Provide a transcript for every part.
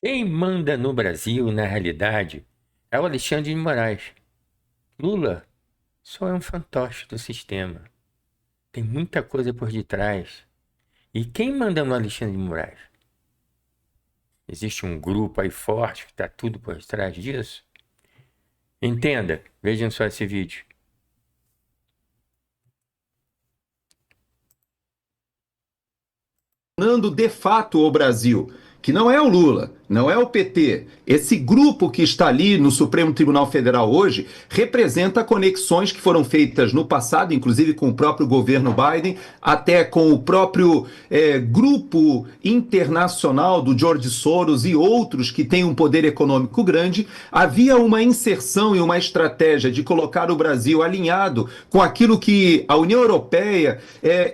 Quem manda no Brasil, na realidade, é o Alexandre de Moraes. Lula só é um fantoche do sistema. Tem muita coisa por detrás. E quem manda no Alexandre de Moraes? Existe um grupo aí forte que está tudo por trás disso? Entenda, vejam só esse vídeo. De fato o Brasil, que não é o Lula, não é o PT. Esse grupo que está ali no Supremo Tribunal Federal hoje representa conexões que foram feitas no passado, inclusive com o próprio governo Biden, até com o próprio grupo internacional do George Soros e outros que têm um poder econômico grande. Havia uma inserção e uma estratégia de colocar o Brasil alinhado com aquilo que a União Europeia,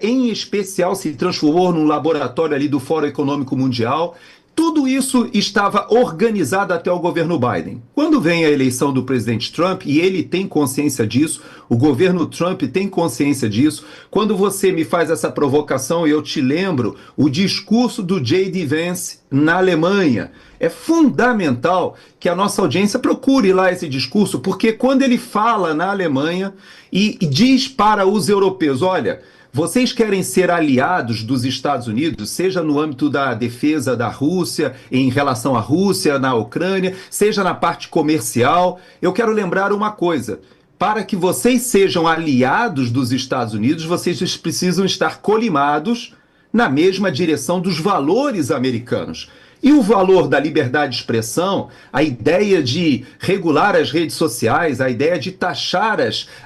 em especial, se transformou num laboratório ali do Fórum Econômico Mundial. Tudo isso estava organizado até o governo Biden. Quando vem a eleição do presidente Trump, e ele tem consciência disso, o governo Trump tem consciência disso, quando você me faz essa provocação, eu te lembro o discurso do J.D. Vance na Alemanha. É fundamental que a nossa audiência procure lá esse discurso, porque quando ele fala na Alemanha e diz para os europeus, olha, vocês querem ser aliados dos Estados Unidos, seja no âmbito da defesa da Rússia, em relação à Rússia, na Ucrânia, seja na parte comercial. Eu quero lembrar uma coisa. Para que vocês sejam aliados dos Estados Unidos, vocês precisam estar colimados na mesma direção dos valores americanos. E o valor da liberdade de expressão, a ideia de regular as redes sociais, a ideia de taxar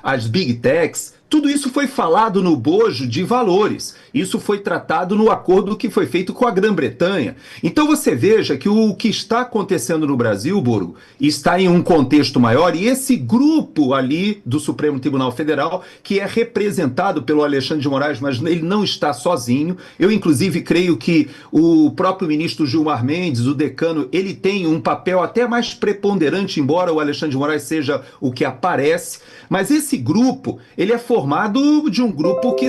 as big techs, tudo isso foi falado no bojo de valores. Isso foi tratado no acordo que foi feito com a Grã-Bretanha. Então você veja que o que está acontecendo no Brasil, Burgo, está em um contexto maior, e esse grupo ali do Supremo Tribunal Federal, que é representado pelo Alexandre de Moraes, mas ele não está sozinho. Eu, inclusive, creio que o próprio ministro Gilmar Mendes, o decano, ele tem um papel até mais preponderante, embora o Alexandre de Moraes seja o que aparece. Mas esse grupo, ele é formado de um grupo que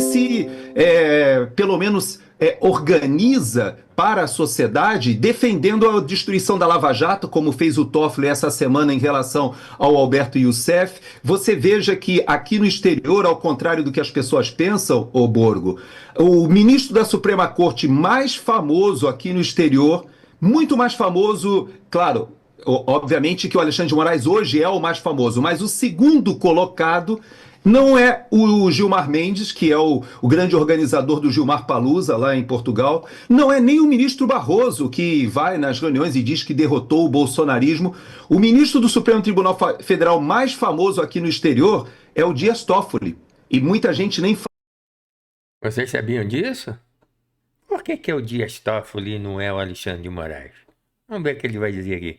pelo menos, organiza para a sociedade, defendendo a destruição da Lava Jato, como fez o Toffoli essa semana em relação ao Alberto Youssef. Você veja que aqui no exterior, ao contrário do que as pessoas pensam, ô Borgo, o ministro da Suprema Corte mais famoso aqui no exterior, muito mais famoso, claro, obviamente que o Alexandre de Moraes hoje é o mais famoso, mas o segundo colocado não é o Gilmar Mendes, que é o grande organizador do Gilmar Palusa lá em Portugal, não é nem o ministro Barroso, que vai nas reuniões e diz que derrotou o bolsonarismo. O ministro do Supremo Tribunal Federal mais famoso aqui no exterior é o Dias Toffoli. E muita gente nem Vocês sabiam disso? Por que o Dias Toffoli não é o Alexandre de Moraes? Vamos ver o que ele vai dizer aqui.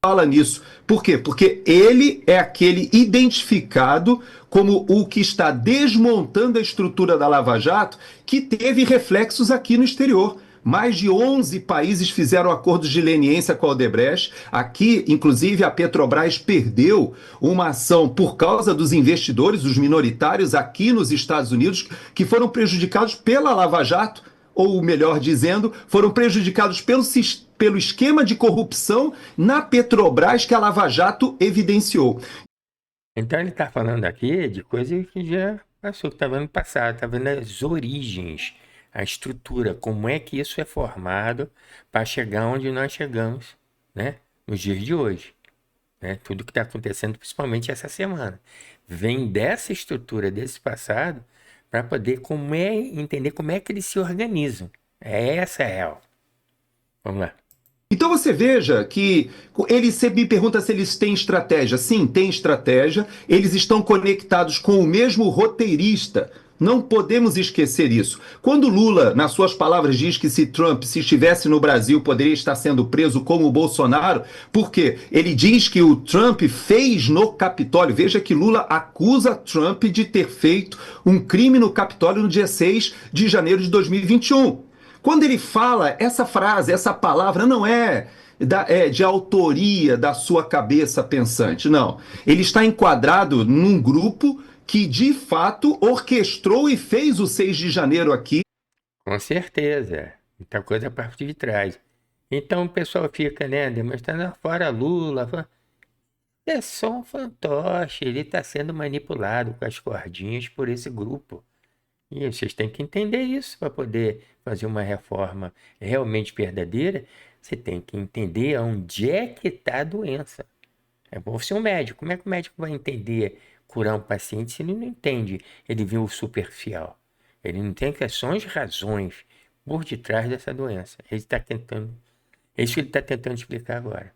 fala nisso. Por quê? Porque ele é aquele identificado como o que está desmontando a estrutura da Lava Jato, que teve reflexos aqui no exterior. Mais de 11 países fizeram acordos de leniência com a Odebrecht. Aqui, inclusive, a Petrobras perdeu uma ação por causa dos investidores, os minoritários aqui nos Estados Unidos, que foram prejudicados pela Lava Jato, ou melhor dizendo, foram prejudicados pelo esquema de corrupção na Petrobras que a Lava Jato evidenciou. Então ele está falando aqui de coisa que já passou, que está vendo passado, está vendo as origens, a estrutura, como é que isso é formado para chegar onde nós chegamos, né? Nos dias de hoje, né? Tudo que está acontecendo, principalmente essa semana, vem dessa estrutura, desse passado, para poder entender como é que eles se organizam. Essa é a real. Vamos lá. Então você veja que ele sempre me pergunta se eles têm estratégia. Sim, tem estratégia. Eles estão conectados com o mesmo roteirista. Não podemos esquecer isso. Quando Lula, nas suas palavras, diz que se Trump, se estivesse no Brasil, poderia estar sendo preso como o Bolsonaro, porque ele diz que o Trump fez no Capitólio. Veja que Lula acusa Trump de ter feito um crime no Capitólio no dia 6 de janeiro de 2021. Quando ele fala, essa frase, essa palavra não é de autoria da sua cabeça pensante, não. Ele está enquadrado num grupo que, de fato, orquestrou e fez o 6 de janeiro aqui. Com certeza. Muita coisa a partir de trás. Então o pessoal fica, né, demonstrando fora Lula. É só um fantoche, ele está sendo manipulado com as cordinhas por esse grupo. E vocês têm que entender isso para poder fazer uma reforma realmente verdadeira. Você tem que entender onde é que está a doença. É bom ser um médico. Como é que o médico vai entender curar um paciente se ele não entende? Ele viu o superficial. Ele não tem quais são as razões por detrás dessa doença. Ele está tentando. É isso que ele está tentando explicar agora.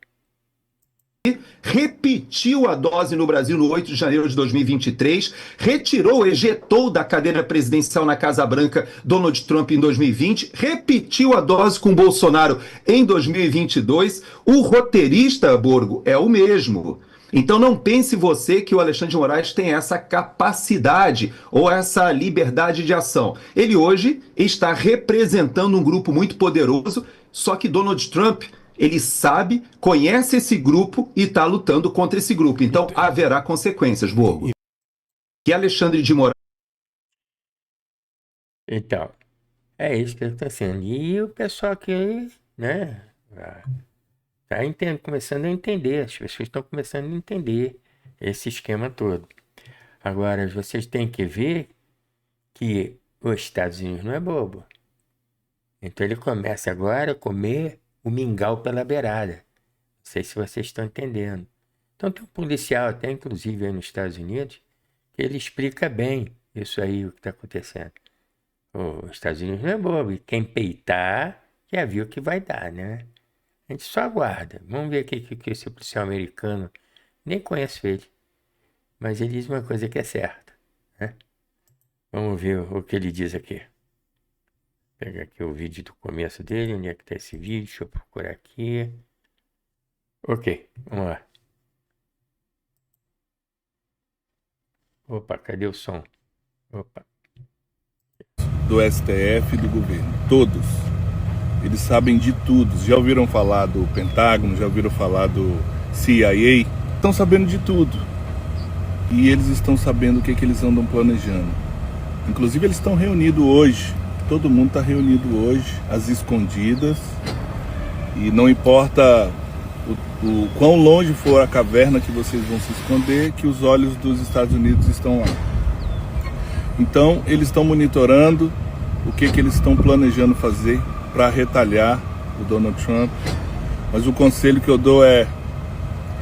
Repetiu a dose no Brasil no 8 de janeiro de 2023, retirou, ejetou da cadeira presidencial na Casa Branca Donald Trump em 2020, repetiu a dose com Bolsonaro em 2022. O roteirista, Borgo, é o mesmo. Então não pense você que o Alexandre de Moraes tem essa capacidade ou essa liberdade de ação. Ele hoje está representando um grupo muito poderoso, só que Donald Trump, ele sabe, conhece esse grupo e está lutando contra esse grupo. Então haverá consequências, Borgo. Que Alexandre de Moraes. Então, é isso que está sendo. E o pessoal aqui, né, está começando a entender, as pessoas estão começando a entender esse esquema todo. Agora, vocês têm que ver que os Estados Unidos não é bobo. Então ele começa agora a comer o mingau pela beirada. Não sei se vocês estão entendendo. Então tem um policial, até inclusive aí nos Estados Unidos, que ele explica bem isso aí, o que está acontecendo. Os Estados Unidos não é bobo. E quem peitar já viu o que vai dar, né? A gente só aguarda. Vamos ver o que esse policial americano, nem conheço ele, mas ele diz uma coisa que é certa, né? Vamos ver o que ele diz aqui. Vou pegar aqui o vídeo do começo dele. Onde é que está esse vídeo? Deixa eu procurar aqui. Ok, vamos lá. Opa, cadê o som? Opa. Do STF e do governo, todos. Eles sabem de tudo. Já ouviram falar do Pentágono? Já ouviram falar do CIA? Estão sabendo de tudo. E eles estão sabendo o que, que eles andam planejando. Inclusive eles estão reunidos hoje. Todo mundo está reunido hoje, às escondidas. E não importa o quão longe for a caverna que vocês vão se esconder, que os olhos dos Estados Unidos estão lá. Então eles estão monitorando o que, que eles estão planejando fazer para retalhar o Donald Trump. Mas o conselho que eu dou é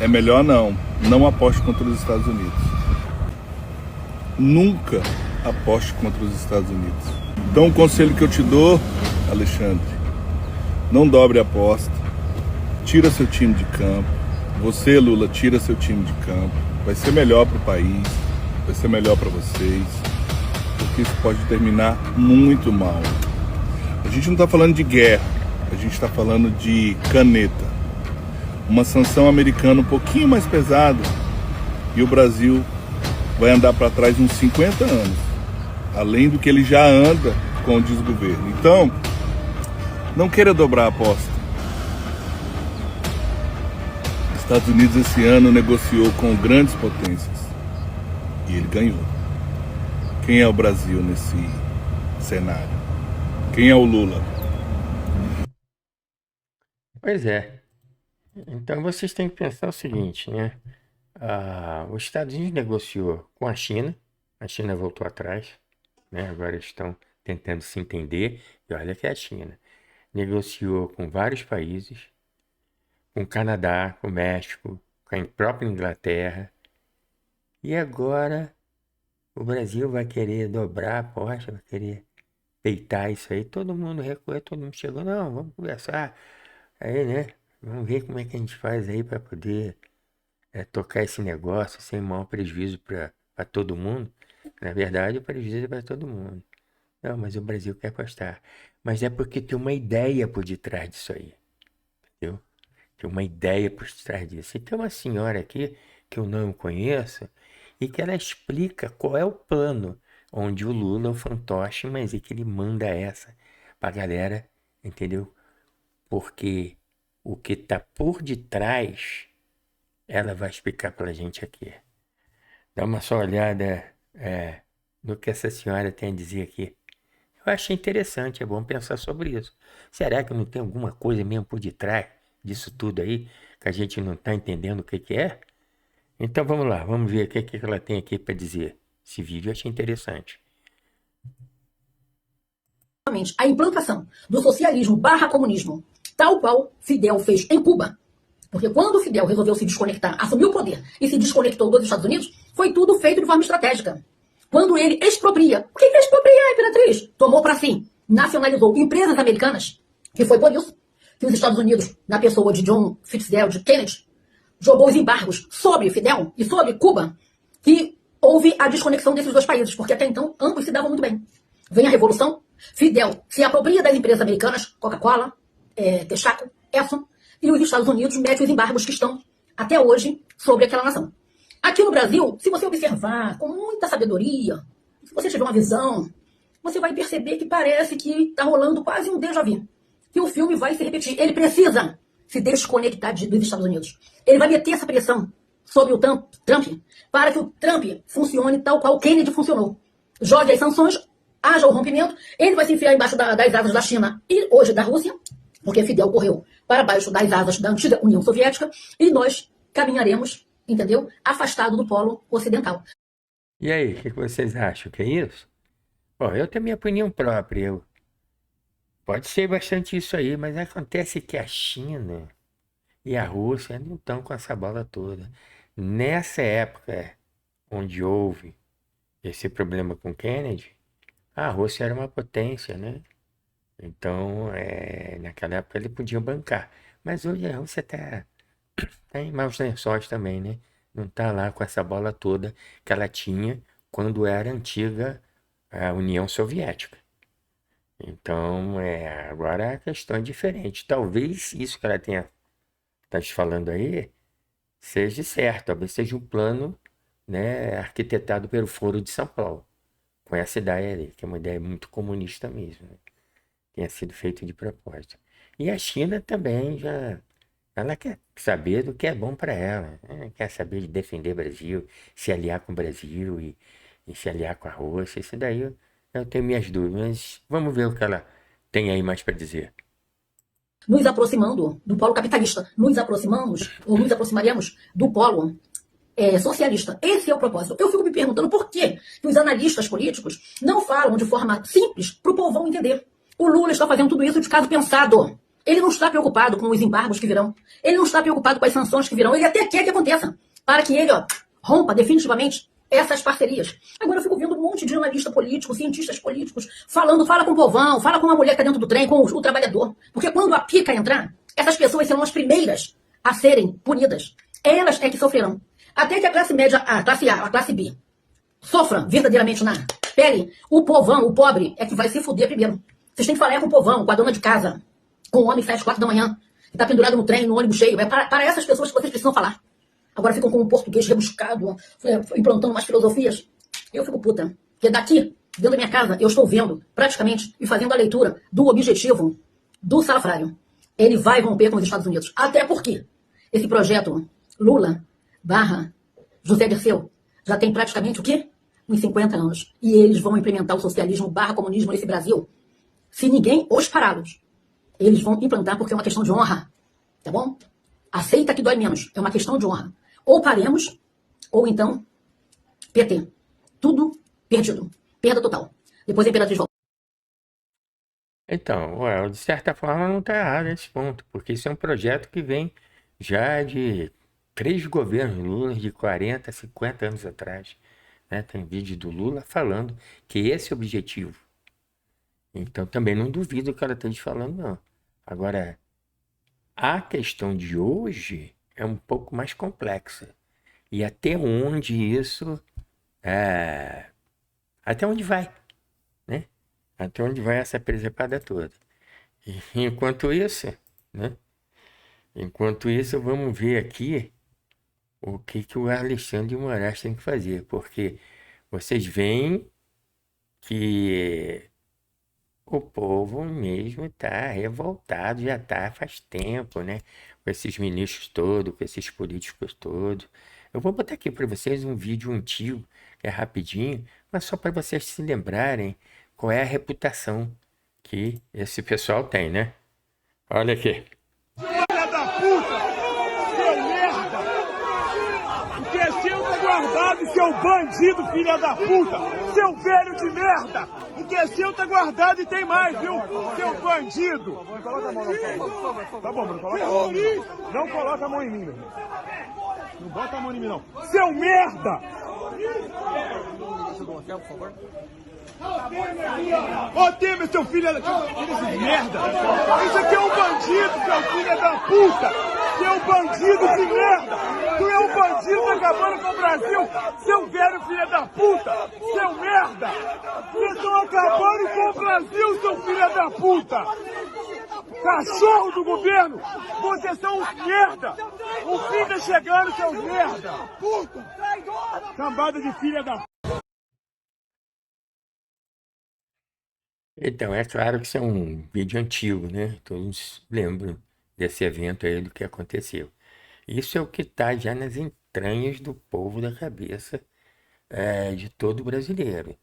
melhor não aposte contra os Estados Unidos. Nunca aposte contra os Estados Unidos. Então o conselho que eu te dou, Alexandre, não dobre a aposta, tira seu time de campo. Você, Lula, tira seu time de campo. Vai ser melhor para o país, vai ser melhor para vocês, porque isso pode terminar muito mal. A gente não está falando de guerra, a gente está falando de caneta. Uma sanção americana um pouquinho mais pesada e o Brasil vai andar para trás uns 50 anos, além do que ele já anda com o desgoverno. Então, não queira dobrar a aposta. Os Estados Unidos esse ano negociou com grandes potências e ele ganhou. Quem é o Brasil nesse cenário? Quem é o Lula? Pois é. Então vocês têm que pensar o seguinte, né? Os Estados Unidos negociou com a China voltou atrás, né? Agora estão tentando se entender, e olha que é a China. Negociou com vários países, com o Canadá, com o México, com a própria Inglaterra, e agora o Brasil vai querer dobrar a aposta, vai querer peitar isso aí. Todo mundo recuou, todo mundo chegou, não, vamos conversar. Aí, né? Vamos ver como é que a gente faz aí para poder tocar esse negócio sem maior prejuízo para todo mundo. Na verdade, o prejuízo é para todo mundo. Não, mas o Brasil quer apostar. Mas é porque tem uma ideia por detrás disso aí, entendeu? Tem uma ideia por trás disso. E tem uma senhora aqui que eu não conheço e que ela explica qual é o plano onde o Lula é o fantoche, mas é que ele manda essa pra galera, entendeu? Porque o que tá por detrás, ela vai explicar pra gente aqui. Dá uma só olhada no que essa senhora tem a dizer aqui. Eu achei interessante, é bom pensar sobre isso. Será que não tem alguma coisa mesmo por detrás disso tudo aí, que a gente não está entendendo o que que é? Então vamos lá, vamos ver o que que ela tem aqui para dizer. Esse vídeo eu achei interessante. A implantação do socialismo barra comunismo, tal qual Fidel fez em Cuba. Porque quando Fidel resolveu se desconectar, assumiu o poder e se desconectou dos Estados Unidos, foi tudo feito de forma estratégica. Quando ele expropria, o que é expropriar, Imperatriz? Tomou para si, nacionalizou empresas americanas, que foi por isso que os Estados Unidos, na pessoa de John Fitzgerald Kennedy, jogou os embargos sobre Fidel e sobre Cuba, que houve a desconexão desses dois países, porque até então ambos se davam muito bem. Vem a Revolução, Fidel se apropria das empresas americanas, Coca-Cola, Texaco, Exxon, e os Estados Unidos metem os embargos que estão até hoje sobre aquela nação. Aqui no Brasil, se você observar com muita sabedoria, se você tiver uma visão, você vai perceber que parece que está rolando quase um déjà vu, que o filme vai se repetir. Ele precisa se desconectar dos Estados Unidos. Ele vai meter essa pressão sobre o Trump para que o Trump funcione tal qual o Kennedy funcionou. Jogue as sanções, haja o rompimento, ele vai se enfiar embaixo das asas da China e hoje da Rússia, porque Fidel correu para baixo das asas da antiga União Soviética, e nós caminharemos, entendeu? Afastado do polo ocidental. E aí, o que que vocês acham? Que é isso? Bom, eu tenho minha opinião própria. Pode ser bastante isso aí, mas acontece que a China e a Rússia não estão com essa bola toda. Nessa época onde houve esse problema com Kennedy, a Rússia era uma potência, né? Então, naquela época ele podia bancar. Mas hoje a Rússia está em maus lençóis também, né? Não está lá com essa bola toda que ela tinha quando era antiga a União Soviética. Então, agora a questão é diferente. Talvez isso que ela está te falando aí seja certo. Talvez seja um plano, né, arquitetado pelo Foro de São Paulo, com essa ideia ali, que é uma ideia muito comunista mesmo, né? Tenha sido feito de propósito. E a China também ela quer saber do que é bom para ela, né? Quer saber de defender o Brasil, se aliar com o Brasil e se aliar com a Rússia. Isso daí eu tenho minhas dúvidas, mas vamos ver o que ela tem aí mais para dizer. Nos aproximando do polo capitalista, nos aproximamos, ou nos aproximaremos do polo socialista. Esse é o propósito. Eu fico me perguntando por que os analistas políticos não falam de forma simples para o povão entender. O Lula está fazendo tudo isso de caso pensado. Ele não está preocupado com os embargos que virão. Ele não está preocupado com as sanções que virão. Ele até quer que aconteça, para que ele rompa definitivamente essas parcerias. Agora eu fico vendo um monte de analista político, cientistas políticos, fala com o povão, fala com a mulher que está dentro do trem, com o trabalhador. Porque quando a pica entrar, essas pessoas serão as primeiras a serem punidas. Elas é que sofrerão. Até que a classe média, a classe A, a classe B, sofra verdadeiramente na pele, o povão, o pobre, é que vai se fuder primeiro. Vocês têm que falar com o povão, com a dona de casa, com o homem que sai às 4 da manhã, que está pendurado no trem, no ônibus cheio. É para essas pessoas que vocês precisam falar. Agora ficam com um português rebuscado, implantando umas filosofias. Eu fico puta. Porque daqui, dentro da minha casa, eu estou vendo, praticamente, e fazendo a leitura do objetivo do salafrário. Ele vai romper com os Estados Unidos. Até porque esse projeto Lula barra José Dirceu já tem praticamente o quê? Uns 50 anos. E eles vão implementar o socialismo barra comunismo nesse Brasil. Se ninguém os pará-los, eles vão implantar porque é uma questão de honra. Tá bom? Aceita que dói menos. É uma questão de honra. Ou paremos, ou então PT. Tudo perdido. Perda total. Depois a Imperatriz volta. Então, de certa forma não está errado nesse ponto, porque isso é um projeto que vem já de 3 governos Lula, de 40, 50 anos atrás, né? Tem vídeo do Lula falando que esse é o objetivo. Então também não duvido o que ela está te falando, não. Agora, a questão de hoje é um pouco mais complexa. E até onde isso... até onde vai, né? Até onde vai essa presepada toda. E enquanto isso, né? Enquanto isso, vamos ver aqui o que o Alexandre de Moraes tem que fazer. Porque vocês veem que o povo mesmo está revoltado, já está faz tempo, né? Com esses ministros todos, com esses políticos todos. Eu vou botar aqui para vocês um vídeo antigo, que é rapidinho, mas só para vocês se lembrarem qual é a reputação que esse pessoal tem, né? Olha aqui. Filha da puta! Seu merda! O que é seu tá guardado, seu bandido, filha da puta! Seu velho de merda! O que é seu tá guardado e tem mais, viu? Seu bandido! Não coloca a mão não, por favor. Tá bom, não coloca a mão em mim. Não coloca a mão em mim, meu irmão. Não bota a mão em mim, não. Seu merda! Ô, Temer, seu filho de merda! Isso aqui é um bandido, seu filho da puta! Você é um bandido de merda! Tu é um bandido acabando com o Brasil! Seu velho filho da puta! Seu merda! Vocês estão acabando com o Brasil, seu filho da puta! Cachorro do governo! Vocês são uns merda! O fim tá chegando, seus merda! Cambada de filha da puta! Então, é claro que isso é um vídeo antigo, né? Todos lembram desse evento aí, do que aconteceu. Isso é o que está já nas entranhas do povo, da cabeça de todo brasileiro.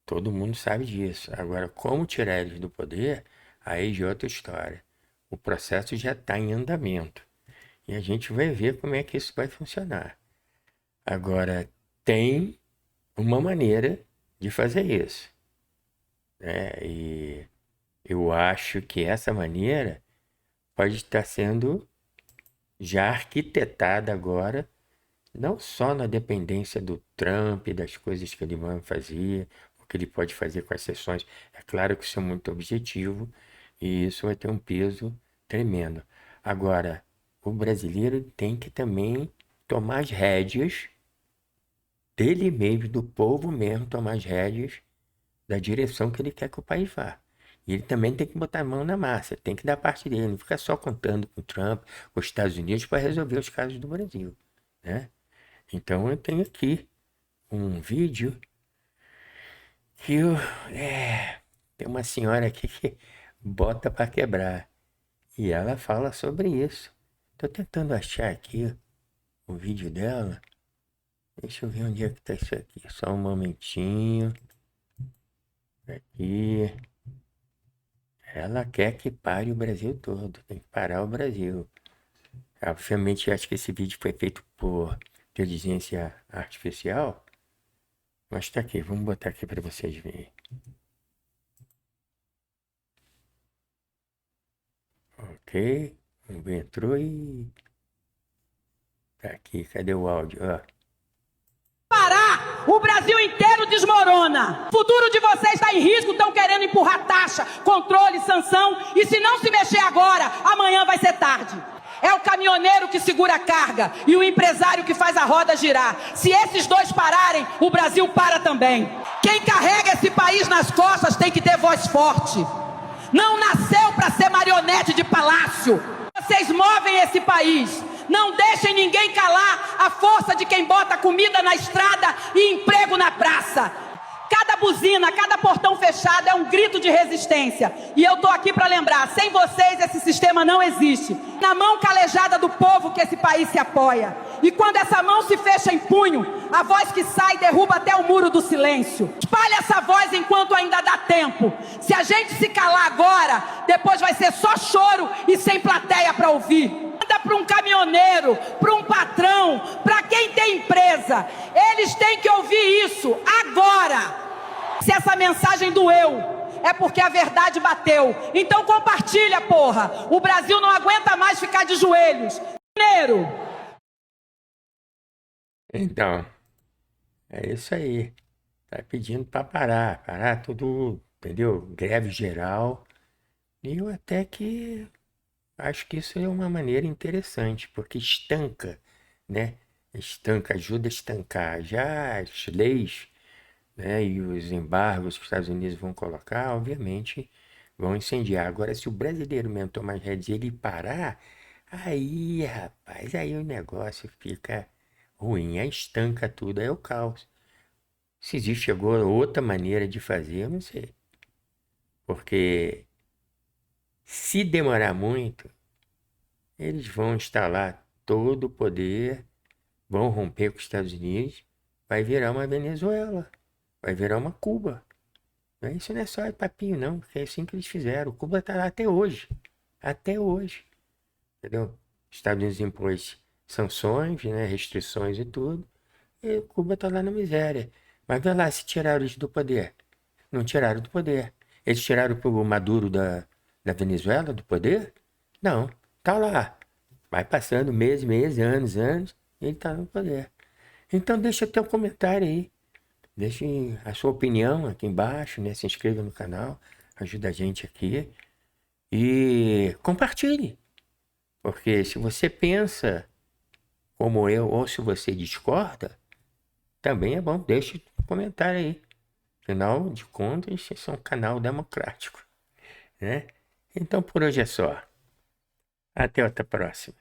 Todo mundo sabe disso. Agora, como tirar eles do poder, aí já é outra história. O processo já está em andamento. E a gente vai ver como é que isso vai funcionar. Agora, tem uma maneira de fazer isso, né? E eu acho que essa maneira pode estar sendo já arquitetada agora, não só na dependência do Trump, das coisas que ele vai fazer, o que ele pode fazer com as sessões. É claro que isso é muito objetivo e isso vai ter um peso tremendo. Agora, o brasileiro tem que também tomar as rédeas dele mesmo, do povo mesmo, tomar as rédeas da direção que ele quer que o país vá. E ele também tem que botar a mão na massa, tem que dar parte dele, não ficar só contando com o Trump, com os Estados Unidos para resolver os casos do Brasil, né? Então eu tenho aqui um vídeo que tem uma senhora aqui que bota para quebrar e ela fala sobre isso. Tô tentando achar aqui o vídeo dela. Deixa eu ver onde é que tá isso aqui. Só um momentinho. Aqui. Ela quer que pare o Brasil todo. Tem que parar o Brasil. Obviamente, acho que esse vídeo foi feito por inteligência artificial. Mas tá aqui. Vamos botar aqui para vocês verem. Ok. Vamos ver, entrou e... Tá aqui. Cadê o áudio? Ó. Parar, o Brasil inteiro desmorona. O futuro de vocês está em risco, estão querendo empurrar taxa, controle, sanção. E se não se mexer agora, amanhã vai ser tarde. É o caminhoneiro que segura a carga e o empresário que faz a roda girar. Se esses dois pararem, o Brasil para também. Quem carrega esse país nas costas tem que ter voz forte. Não nasceu para ser marionete de palácio. Vocês movem esse país. Não deixem ninguém calar a força de quem bota comida na estrada e emprego na praça. Cada buzina, cada portão fechado é um grito de resistência. E eu tô aqui para lembrar, sem vocês esse sistema não existe. Na mão calejada do povo que esse país se apoia. E quando essa mão se fecha em punho, a voz que sai derruba até o muro do silêncio. Espalhe essa voz enquanto ainda dá tempo. Se a gente se calar agora, depois vai ser só choro e sem plateia para ouvir. Manda para um caminhoneiro, para um patrão, para quem tem empresa. Eles têm que ouvir isso agora. Se essa mensagem doeu, é porque a verdade bateu. Então compartilha, porra. O Brasil não aguenta mais ficar de joelhos. Mineiro. Então, é isso aí. Tá pedindo para parar tudo, entendeu? Greve geral. E eu até que acho que isso é uma maneira interessante, porque estanca, né? Estanca, ajuda a estancar. Já as leis, né, e os embargos que os Estados Unidos vão colocar, obviamente, vão incendiar. Agora, se o brasileiro mesmo tomar as rédeas e ele parar, aí, rapaz, aí o negócio fica ruim, aí estanca tudo, aí é o caos. Se existe agora outra maneira de fazer, eu não sei. Porque se demorar muito, eles vão instalar todo o poder, vão romper com os Estados Unidos, vai virar uma Venezuela, vai virar uma Cuba. Isso não é só papinho, não, porque é assim que eles fizeram. Cuba está lá até hoje. Até hoje. Entendeu? Os Estados Unidos impôs sanções, né, restrições e tudo. E Cuba está lá na miséria. Mas vai lá, se tiraram eles do poder. Não tiraram do poder. Eles tiraram o Maduro da Venezuela do poder? Não. Tá lá. Vai passando meses, anos, e ele tá no poder. Então deixa teu comentário aí. Deixe a sua opinião aqui embaixo, né? Se inscreva no canal, ajuda a gente aqui. E compartilhe. Porque se você pensa como eu, ou se você discorda, também é bom, deixe um comentário aí. Afinal de contas, esse é um canal democrático, né? Então por hoje é só. Até outra próxima.